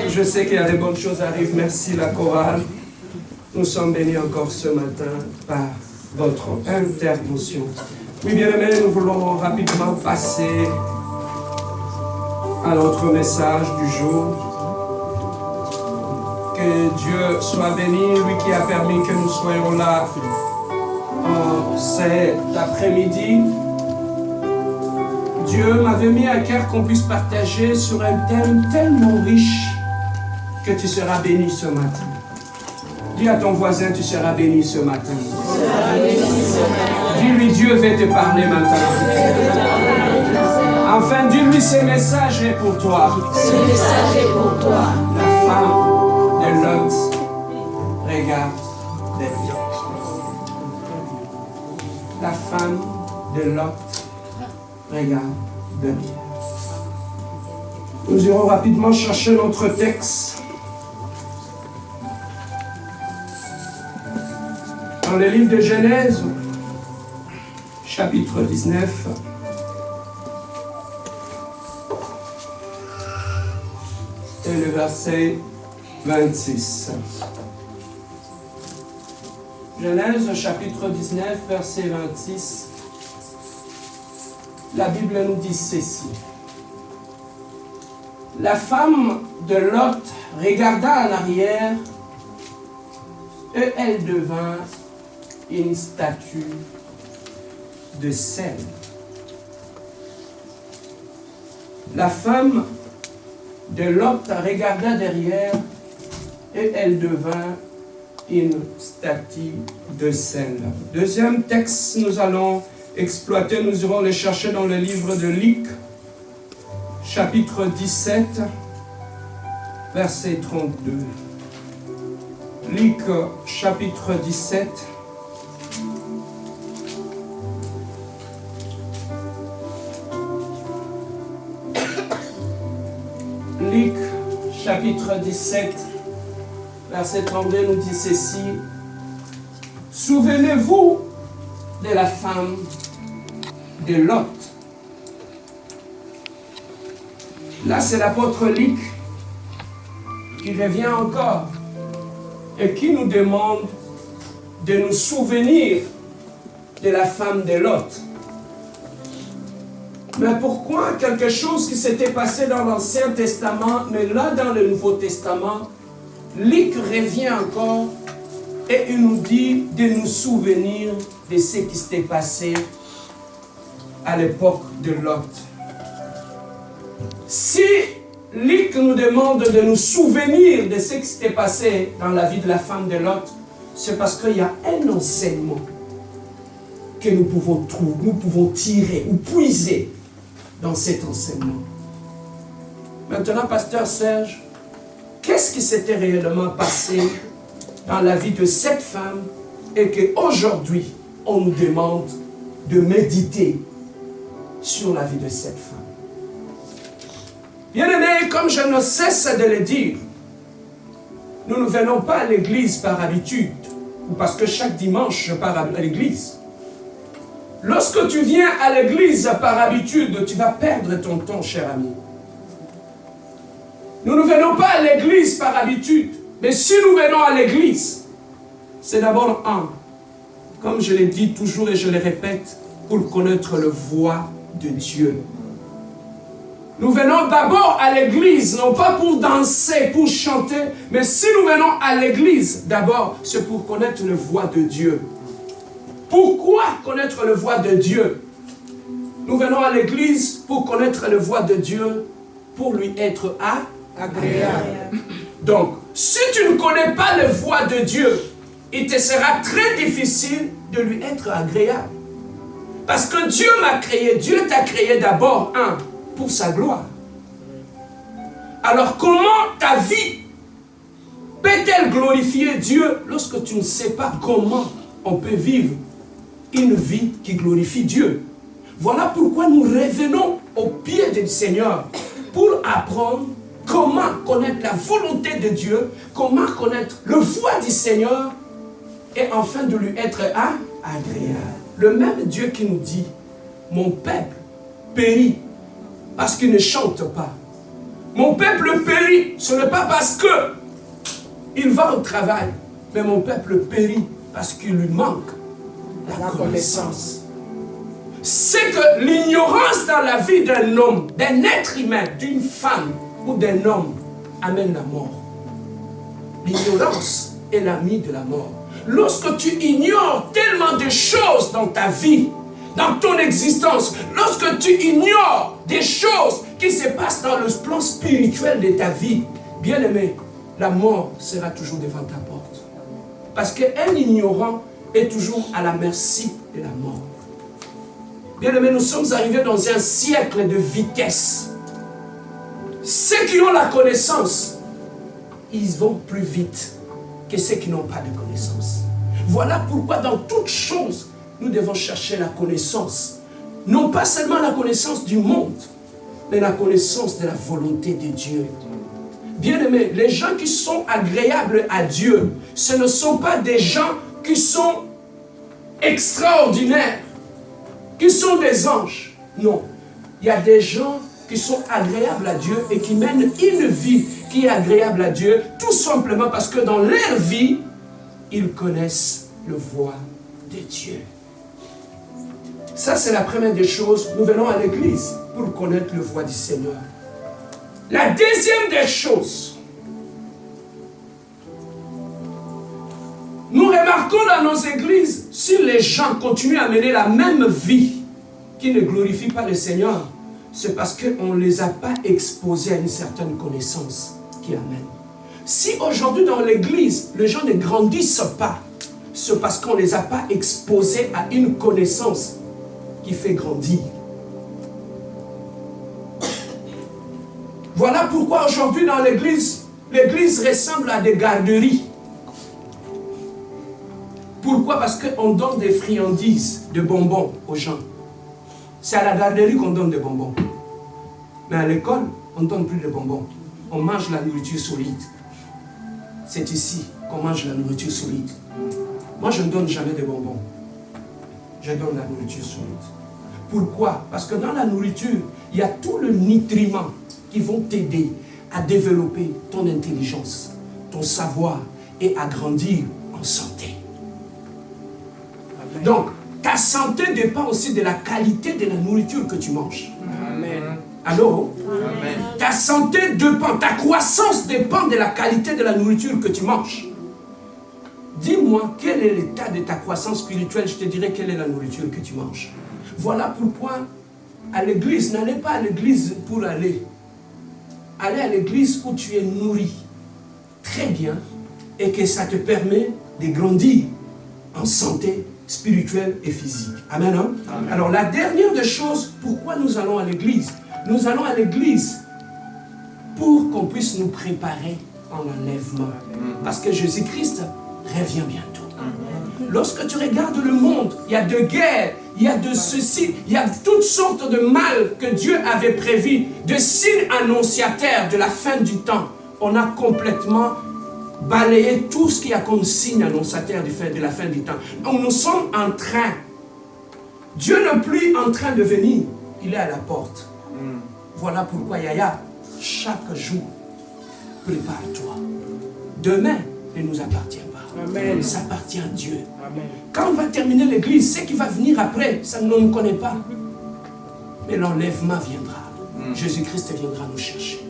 Je sais qu'il y a des bonnes choses à arriver. Merci la chorale. Nous sommes bénis encore ce matin par votre intervention. Oui, bien-aimés, nous voulons rapidement passer à notre message du jour. Que Dieu soit béni, lui qui a permis que nous soyons là cet après-midi. Dieu m'avait mis à cœur qu'on puisse partager sur un thème tellement riche que tu seras béni ce matin. Dis à ton voisin, tu seras béni ce matin. Dis-lui, Dieu veut te parler maintenant. Enfin, dis-lui, ce message est pour toi. Ce message est pour toi. La femme de Lot regarde derrière. La femme de Lot regarde derrière. Nous irons rapidement chercher notre texte. Dans le livre de Genèse, chapitre 19. Et le verset 26. Genèse, chapitre 19, verset 26. La Bible nous dit ceci. La femme de Lot regarda en arrière et elle devint une statue de sel. La femme de Lot regarda derrière et elle devint une statue de sel. Deuxième texte, nous allons exploiter, nous irons le chercher dans le livre de Luc, chapitre 17, verset 32. Luc, chapitre 17, Luc, chapitre 17, verset 32 nous dit ceci. Souvenez-vous de la femme de Lot. Là, c'est l'apôtre Luc qui revient encore et qui nous demande de nous souvenir de la femme de Lot. Mais pourquoi quelque chose qui s'était passé dans l'Ancien Testament, mais là dans le Nouveau Testament, Luc revient encore et il nous dit de nous souvenir de ce qui s'était passé à l'époque de Lot. Si Luc nous demande de nous souvenir de ce qui s'était passé dans la vie de la femme de Lot, c'est parce qu'il y a un enseignement que nous pouvons trouver, nous pouvons tirer ou puiser dans cet enseignement. Maintenant, pasteur Serge, qu'est-ce qui s'était réellement passé dans la vie de cette femme et qu'aujourd'hui, on nous demande de méditer sur la vie de cette femme? Bien-aimés, comme je ne cesse de le dire, nous ne venons pas à l'église par habitude ou parce que chaque dimanche je pars à l'église. Lorsque tu viens à l'église par habitude, tu vas perdre ton temps, cher ami. Nous ne venons pas à l'église par habitude, mais si nous venons à l'église, c'est d'abord comme je l'ai dit toujours et je le répète, pour connaître la voix de Dieu. Nous venons d'abord à l'église, non pas pour danser, pour chanter, mais si nous venons à l'église, d'abord, c'est pour connaître la voix de Dieu. Pourquoi connaître la voix de Dieu? Nous venons à l'église pour connaître la voix de Dieu, pour lui être agréable. Donc, si tu ne connais pas la voix de Dieu, il te sera très difficile de lui être agréable. Parce que Dieu m'a créé, Dieu t'a créé d'abord, pour sa gloire. Alors comment ta vie peut-elle glorifier Dieu lorsque tu ne sais pas comment on peut vivre une vie qui glorifie Dieu? Voilà pourquoi nous revenons au pied du Seigneur pour apprendre comment connaître la volonté de Dieu, comment connaître le voix du Seigneur et enfin de lui être agréable. Le même Dieu qui nous dit, mon peuple périt parce qu'il ne chante pas. Mon peuple périt. Ce n'est pas parce que il va au travail, mais mon peuple périt parce qu'il lui manque la connaissance. C'est que l'ignorance dans la vie d'un homme, d'un être humain, d'une femme ou d'un homme amène la mort. L'ignorance est l'ami de la mort. Lorsque tu ignores tellement de choses dans ta vie, dans ton existence, lorsque tu ignores des choses qui se passent dans le plan spirituel de ta vie, bien aimé, la mort sera toujours devant ta porte. Parce qu'un ignorant est toujours à la merci de la mort. Bien aimé, nous sommes arrivés dans un siècle de vitesse. Ceux qui ont la connaissance, ils vont plus vite que ceux qui n'ont pas de connaissance. Voilà pourquoi dans toute chose, nous devons chercher la connaissance. Non pas seulement la connaissance du monde, mais la connaissance de la volonté de Dieu. Bien-aimés, les gens qui sont agréables à Dieu, ce ne sont pas des gens qui sont extraordinaires, qui sont des anges. Non, il y a des gens qui sont agréables à Dieu et qui mènent une vie qui est agréable à Dieu, tout simplement parce que dans leur vie, ils connaissent le voie de Dieu. Ça, c'est la première des choses. Nous venons à l'église pour connaître le voie du Seigneur. La deuxième des choses, nous remarquons dans nos églises, si les gens continuent à mener la même vie qui ne glorifie pas le Seigneur, c'est parce qu'on ne les a pas exposés à une certaine connaissance qui amène. Si aujourd'hui dans l'église, les gens ne grandissent pas, c'est parce qu'on ne les a pas exposés à une connaissance qui fait grandir. Voilà pourquoi aujourd'hui dans l'église, l'église ressemble à des garderies. Pourquoi? Parce qu'on donne des friandises, de bonbons aux gens. C'est à la garderie qu'on donne des bonbons. Mais à l'école, on ne donne plus de bonbons. On mange la nourriture solide. C'est ici qu'on mange la nourriture solide. Moi, je ne donne jamais de bonbons. Je donne la nourriture solide. Pourquoi? Parce que dans la nourriture, il y a tout le nutriment qui vont t'aider à développer ton intelligence, ton savoir et à grandir en santé. Amen. Donc, ta santé dépend aussi de la qualité de la nourriture que tu manges. Amen. Allô? Amen. Ta santé dépend, ta croissance dépend de la qualité de la nourriture que tu manges. Dis-moi, quel est l'état de ta croissance spirituelle? Je te dirai quelle est la nourriture que tu manges. Voilà pourquoi, à l'église, n'allez pas à l'église pour aller. Allez à l'église où tu es nourri très bien et que ça te permet de grandir en santé spirituelle et physique. Amen, hein? Amen. Alors, la dernière des choses, pourquoi nous allons à l'église? Nous allons à l'église pour qu'on puisse nous préparer en enlèvement. Parce que Jésus-Christ revient bientôt. Lorsque tu regardes le monde, il y a de guerres, il y a de ceci, il y a toutes sortes de mal que Dieu avait prévu, de signes annonciateurs de la fin du temps. On a complètement balayé tout ce qu'il y a comme signe annonciateur de la fin du temps. Donc nous sommes en train, Dieu n'est plus en train de venir, il est à la porte. Voilà pourquoi Yaya, chaque jour, prépare-toi. Demain ne nous appartient pas. Amen. Ça appartient à Dieu. Amen. Quand on va terminer l'église, ce qui va venir après, ça ne nous connaît pas. Mais l'enlèvement viendra. Jésus-Christ viendra nous chercher.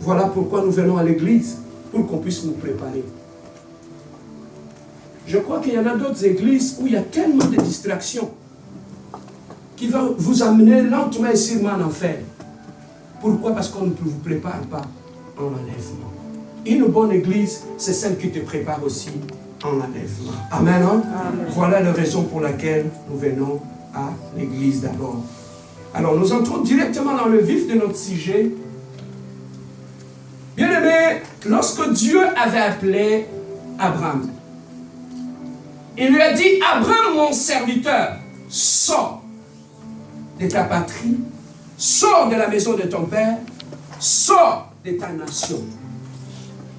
Voilà pourquoi nous venons à l'église, pour qu'on puisse nous préparer. Je crois qu'il y en a d'autres églises où il y a tellement de distractions qui vont vous amener lentement et sûrement en enfer. Pourquoi? Parce qu'on ne vous prépare pas en enlèvement. Une bonne église, c'est celle qui te prépare aussi en enlèvement. Amen, hein? Amen. Voilà la raison pour laquelle nous venons à l'église d'abord. Alors, nous entrons directement dans le vif de notre sujet. Bien-aimé, lorsque Dieu avait appelé Abraham, il lui a dit, Abraham, mon serviteur, sors de ta patrie, sors de la maison de ton père, sors de ta nation.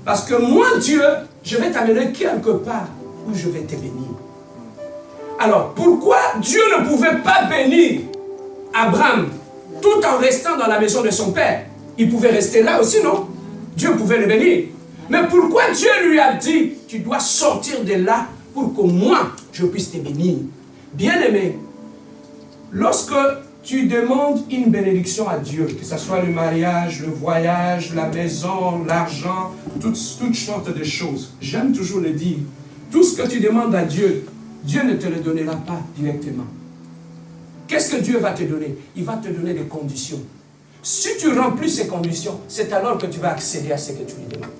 Parce que moi, Dieu, je vais t'amener quelque part où je vais te bénir. Alors, pourquoi Dieu ne pouvait pas bénir Abraham tout en restant dans la maison de son père. Il pouvait rester là aussi, non? Dieu pouvait le bénir. Mais pourquoi Dieu lui a dit, tu dois sortir de là pour que moi, je puisse te bénir? Bien-aimé, lorsque tu demandes une bénédiction à Dieu, que ce soit le mariage, le voyage, la maison, l'argent, toutes sortes de choses, j'aime toujours le dire, tout ce que tu demandes à Dieu, Dieu ne te le donnera pas directement. Qu'est-ce que Dieu va te donner? Il va te donner des conditions. Si tu remplis ces conditions, c'est alors que tu vas accéder à ce que tu lui demandes.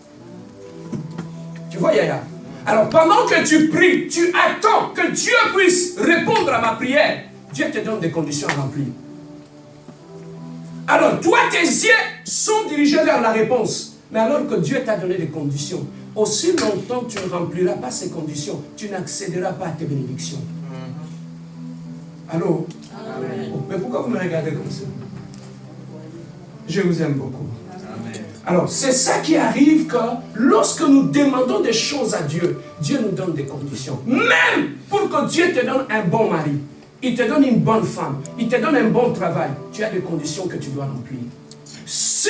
Tu vois, Yaya? Alors, pendant que tu pries, tu attends que Dieu puisse répondre à ma prière. Dieu te donne des conditions à remplir. Alors, toi, tes yeux sont dirigés vers la réponse. Mais alors que Dieu t'a donné des conditions, aussi longtemps que tu ne rempliras pas ces conditions, tu n'accéderas pas à tes bénédictions. Allô? Amen. Mais pourquoi vous me regardez comme ça? Je vous aime beaucoup. Amen. Alors, c'est ça qui arrive que lorsque nous demandons des choses à Dieu, Dieu nous donne des conditions. Même pour que Dieu te donne un bon mari, il te donne une bonne femme, il te donne un bon travail, tu as des conditions que tu dois remplir. Si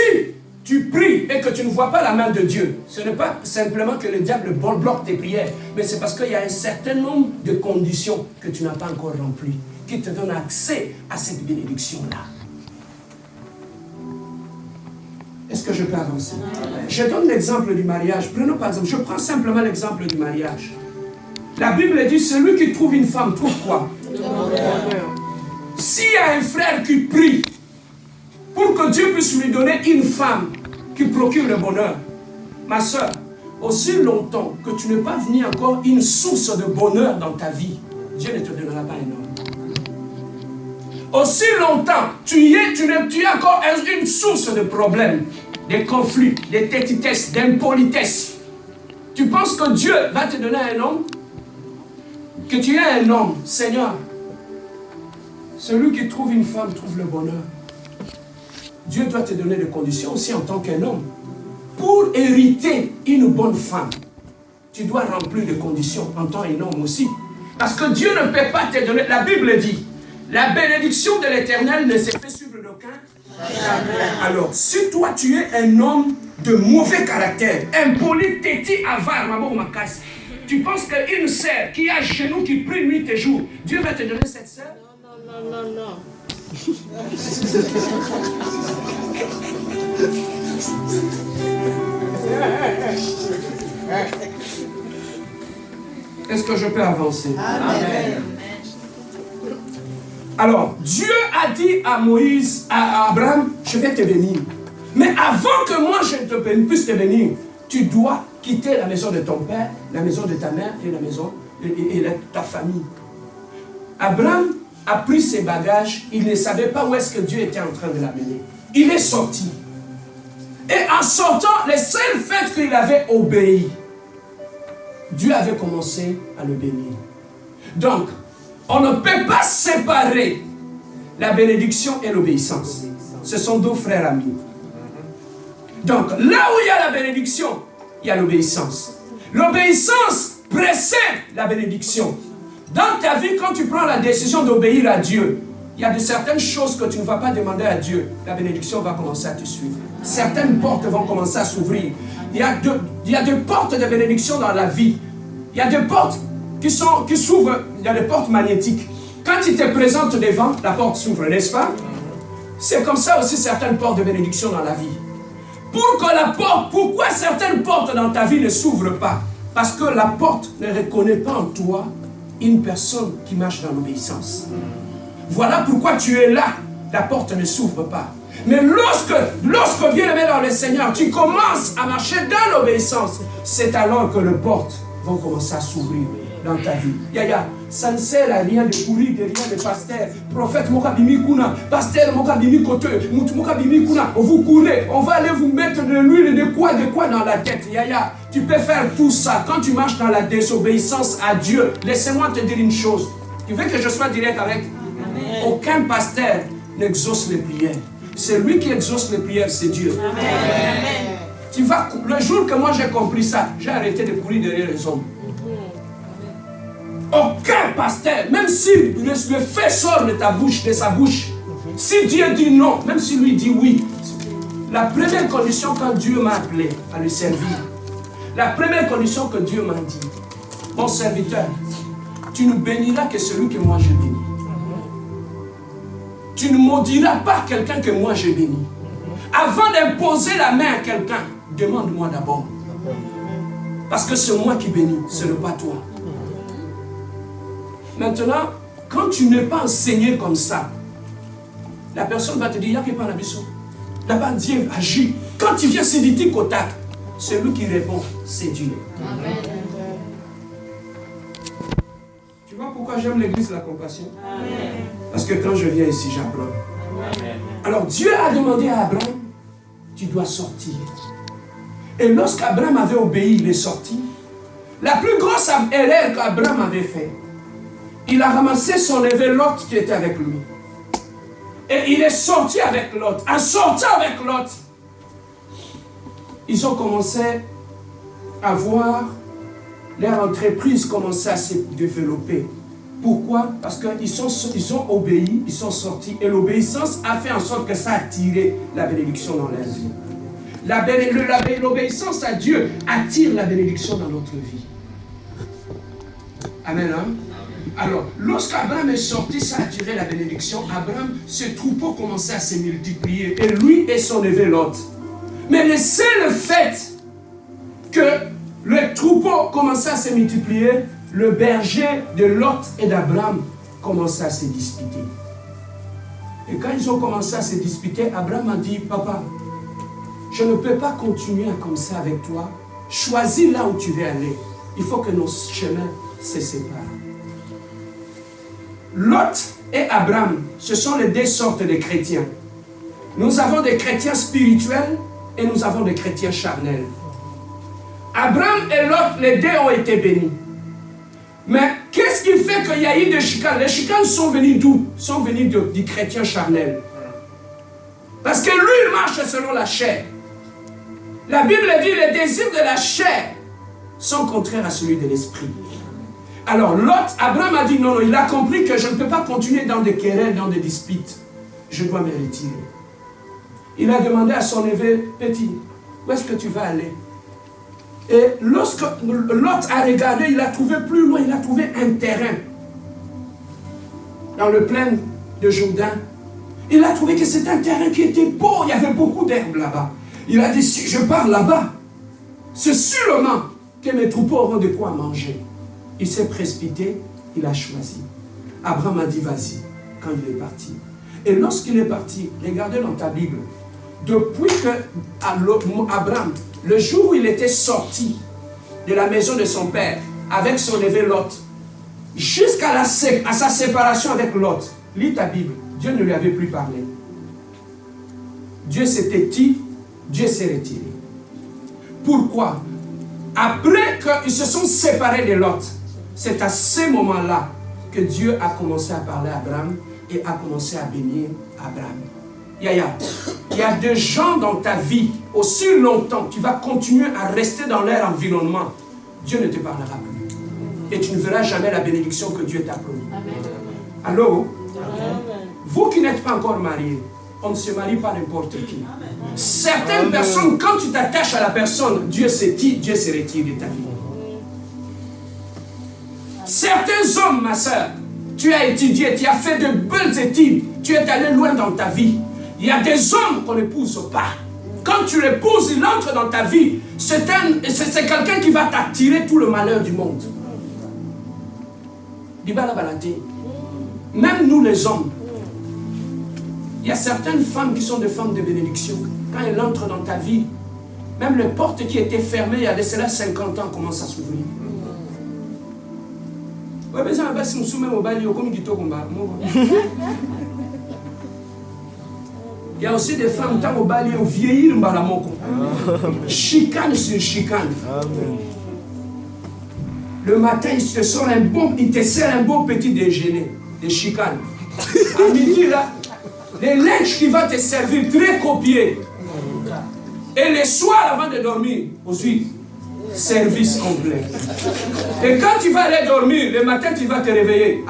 tu pries et que tu ne vois pas la main de Dieu, ce n'est pas simplement que le diable bloque tes prières, mais c'est parce qu'il y a un certain nombre de conditions que tu n'as pas encore remplies, qui te donnent accès à cette bénédiction-là. Est-ce que je peux avancer? Je donne l'exemple du mariage. Prenons par exemple, je prends simplement l'exemple du mariage. La Bible dit, celui qui trouve une femme trouve quoi? S'il y a un frère qui prie pour que Dieu puisse lui donner une femme qui procure le bonheur, ma soeur, aussi longtemps que tu n'es pas venu encore une source de bonheur dans ta vie, Dieu ne te donnera pas un homme. Aussi longtemps tu es encore une source de problèmes, de conflits, de tétitesse, d'impolitesse. Tu penses que Dieu va te donner un homme? Que tu es un homme, Seigneur, celui qui trouve une femme trouve le bonheur. Dieu doit te donner des conditions aussi en tant qu'un homme. Pour hériter une bonne femme, tu dois remplir des conditions en tant qu'un homme aussi. Parce que Dieu ne peut pas te donner, la Bible dit, la bénédiction de l'Éternel ne se fait suivre d'aucun. Alors, si toi tu es un homme de mauvais caractère, impoli, têtu, avare, tu penses qu'une sœur qui a chez nous, qui prie nuit et jour, Dieu va te donner cette sœur? Non. Est-ce que je peux avancer? Amen. Alors, Dieu a dit à Moïse, à Abraham, je vais te bénir. Mais avant que moi je puisse te bénir, tu dois quitter la maison de ton père, la maison de ta mère et la maison et ta famille. Abraham a pris ses bagages, il ne savait pas où est-ce que Dieu était en train de l'amener. Il est sorti. Et en sortant, le seul fait qu'il avait obéi, Dieu avait commencé à le bénir. Donc, on ne peut pas séparer la bénédiction et l'obéissance. Ce sont deux frères amis. Donc, là où il y a la bénédiction, il y a l'obéissance. L'obéissance précède la bénédiction. Dans ta vie, quand tu prends la décision d'obéir à Dieu, il y a de certaines choses que tu ne vas pas demander à Dieu. La bénédiction va commencer à te suivre. Certaines portes vont commencer à s'ouvrir. Il y a des portes de bénédiction dans la vie. Il y a des portes qui s'ouvrent. Il y a des portes magnétiques. Quand il te présente devant, la porte s'ouvre, n'est-ce pas? C'est comme ça aussi certaines portes de bénédiction dans la vie. Pourquoi certaines portes dans ta vie ne s'ouvrent pas? Parce que la porte ne reconnaît pas en toi une personne qui marche dans l'obéissance. Voilà pourquoi tu es là. La porte ne s'ouvre pas. Mais lorsque bien aimé dans le Seigneur, tu commences à marcher dans l'obéissance, c'est alors que les portes vont commencer à s'ouvrir dans ta vie. Yaya, ça ne sert à rien de courir derrière les pasteurs. Prophète Mokabimi Kuna, pasteur Mokabimi Kote, Mokabimi Kuna, vous courez, on va aller vous mettre de l'huile de quoi dans la tête. Yaya, tu peux faire tout ça quand tu marches dans la désobéissance à Dieu. Laissez-moi te dire une chose. Tu veux que je sois direct avec? Amen. Aucun pasteur n'exauce les prières. Celui qui exauce les prières, c'est Dieu. Amen. Le jour que moi j'ai compris ça, j'ai arrêté de courir derrière les hommes. Aucun pasteur, même si le feu sort de sa bouche, Si Dieu dit non, même si lui dit oui, la première condition quand Dieu m'a appelé à le servir, la première condition que Dieu m'a dit, mon serviteur, tu ne béniras que celui que moi je bénis. Tu ne maudiras pas quelqu'un que moi je bénis. Avant d'imposer la main à quelqu'un, demande-moi d'abord. Parce que c'est moi qui bénis, ce n'est pas toi. Maintenant, quand tu n'es pas enseigné comme ça, la personne va te dire, il n'y a que pas la mission. Là-bas, Dieu agit. Quand tu viens se dire contact, c'est lui qui répond, c'est Dieu. Amen. Tu vois pourquoi j'aime l'église de la compassion? Amen. Parce que quand je viens ici, j'apprends. Amen. Alors Dieu a demandé à Abraham, tu dois sortir. Et lorsqu'Abraham avait obéi, il est sorti. La plus grosse erreur qu'Abraham avait faite, il a ramassé son neveu Lot qui était avec lui. Et il est sorti avec Lot. En sortant avec Lot, ils ont commencé à voir leur entreprise commencer à se développer. Pourquoi? Parce qu'ils ont obéi, ils sont sortis. Et l'obéissance a fait en sorte que ça a tiré la bénédiction dans leur vie. L'obéissance à Dieu attire la bénédiction dans notre vie. Amen. Hein? Alors, lorsqu'Abraham est sorti, ça a attiré la bénédiction. Abraham, ce troupeau commençait à se multiplier. Et lui et son neveu Lot. Mais le seul fait que le troupeau commençait à se multiplier, le berger de Lot et d'Abraham commençait à se disputer. Et quand ils ont commencé à se disputer, Abraham a dit, papa, je ne peux pas continuer comme ça avec toi. Choisis là où tu veux aller. Il faut que nos chemins se séparent. Lot et Abraham, ce sont les deux sortes de chrétiens. Nous avons des chrétiens spirituels et nous avons des chrétiens charnels. Abraham et Lot, les deux ont été bénis. Mais qu'est-ce qui fait qu'il y a eu des chicanes? Les chicanes sont venues d'où? Sont venues du chrétien charnel. Parce que lui, il marche selon la chair. La Bible dit que les désirs de la chair sont contraires à celui de l'esprit. Alors Lot, Abraham a dit non, il a compris que je ne peux pas continuer dans des querelles, dans des disputes. Je dois me retirer. Il a demandé à son neveu, petit, où est-ce que tu vas aller? Et lorsque Lot a regardé, il a trouvé plus loin, il a trouvé un terrain dans le plain de Jourdain. Il a trouvé que c'était un terrain qui était beau, il y avait beaucoup d'herbes là-bas. Il a dit, si je pars là-bas, c'est sûrement que mes troupeaux auront de quoi manger. Il s'est précipité, il a choisi. Abraham a dit, vas-y, quand il est parti. Et lorsqu'il est parti, regardez dans ta Bible, depuis que Abraham, le jour où il était sorti de la maison de son père, avec son neveu Lot, jusqu'à sa séparation avec Lot, lis ta Bible, Dieu ne lui avait plus parlé. Dieu s'était dit, Dieu s'est retiré. Pourquoi? Après qu'ils se sont séparés de Lot, c'est à ce moment-là que Dieu a commencé à parler à Abraham et a commencé à bénir Abraham. Il y a des gens dans ta vie, aussi longtemps, tu vas continuer à rester dans leur environnement. Dieu ne te parlera plus. Et tu ne verras jamais la bénédiction que Dieu t'a promis. Alors, vous qui n'êtes pas encore mariés, on ne se marie pas n'importe qui. Certaines personnes, quand tu t'attaches à la personne, Dieu se retire de ta vie. Certains hommes, ma soeur, tu as étudié, tu as fait de belles études, tu es allé loin dans ta vie. Il y a des hommes qu'on n'épouse pas. Quand tu l'épouses, il entre dans ta vie. C'est quelqu'un qui va t'attirer tout le malheur du monde. Même nous les hommes, il y a certaines femmes qui sont des femmes de bénédiction. Quand elles entrent dans ta vie, même les portes qui étaient fermées il y a de cela 50 ans commencent à s'ouvrir. Il y a aussi des femmes qui ont vieilli chicane sur chicane. Le matin, il te sert un bon petit déjeuner de chicane. À midi, là, les linges qui vont te servir très copiés. Et le soir, avant de dormir, aussi, service complet. Et quand tu vas aller dormir, le matin, tu vas te réveiller.